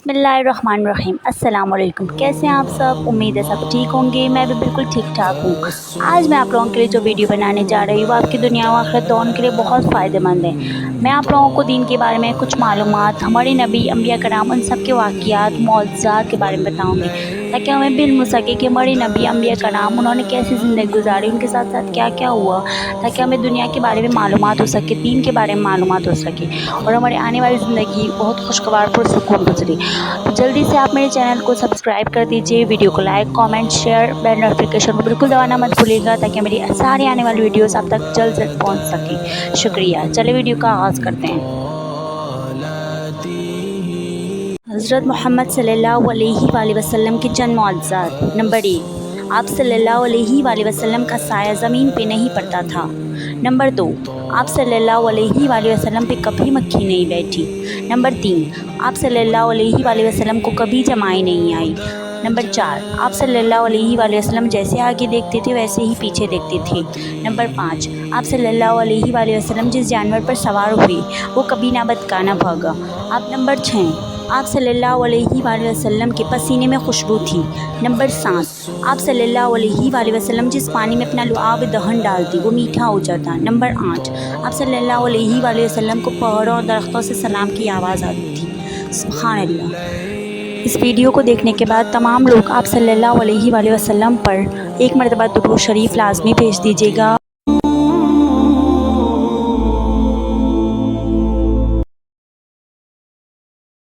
बिस्मिल्लाहिर्रहमानिर्रहीम। अस्सलाम वालेकुम। कैसे हैं आप सब? उम्मीद है सब ठीक होंगे। मैं भी बिल्कुल ठीक ठाक हूँ। आज मैं आप लोगों के लिए जो वीडियो बनाने जा रही हूँ वो आपकी दुनिया व आखिरत दोनों के लिए बहुत फ़ायदेमंद है। मैं आप लोगों को दीन के बारे में कुछ मालूमात, हमारे नबी, अंबिया कराम, उन सब के वाक़ियात, मौज़ज़ात के बारे में बताऊँगी, ताकि हमें भी इल्म हो सके कि हमारे नबी, अंबिया कराम उन्होंने कैसी ज़िंदगी गुजारी, उनके साथ साथ क्या क्या हुआ, ताकि हमें दुनिया के बारे में मालूमात हो सके, दीन के बारे में मालूमात हो सके और हमारी आने वाली ज़िंदगी बहुत खुशगवार पुरसुकून गुजरे। तो जल्दी से आप मेरे चैनल को सब्सक्राइब कर दीजिए, वीडियो को like, comment, share, bell notification को बिल्कुल दबाना मत भूलिएगा, ताकि मेरी सारी आने वाली वीडियोस आप तक जल्द से पहुंच सके। शुक्रिया। चलिए वीडियो का आगाज़ करते हैं। हज़रत मोहम्मद सल्लल्लाहु अलैहि वसल्लम के चंद मौज़ज़ात। नंबर 1, आप सल्लल्लाहु अलैहि वसल्लम का साया ज़मीन पे नहीं पड़ता था। नंबर 2, आप सल्लल्लाहु अलैहि वसल्लम पे कभी मक्खी नहीं बैठी। नंबर 3, आप सल्लल्लाहु अलैहि वसल्लम को कभी जमाई नहीं आई। नंबर 4, आप सल्लल्लाहु अलैहि वसल्लम जैसे आगे देखते थे वैसे ही पीछे देखते थे। नंबर 5, आप सल्लल्लाहु अलैहि वसल्लम जिस जानवर पर सवार हुए वो कभी ना बदका ना भागा। आप नंबर 6, आप सल्लल्लाहु अलैहि वसल्लम के पसीने में खुशबू थी। नंबर 7, आप सल्लल्लाहु अलैहि वसल्लम जिस पानी में अपना लुआब दहन डालती वो मीठा हो जाता। नंबर 8, आप सल्लल्लाहु अलैहि वसल्लम को पहाड़ों और दरख्तों से सलाम की आवाज़ आती थी। सुभान अल्लाह। इस वीडियो को देखने के बाद तमाम लोग आप सल्लल्लाहु अलैहि वसल्लम पर एक मरतबा दुरूद शरीफ लाज़मी भेज दीजिएगा।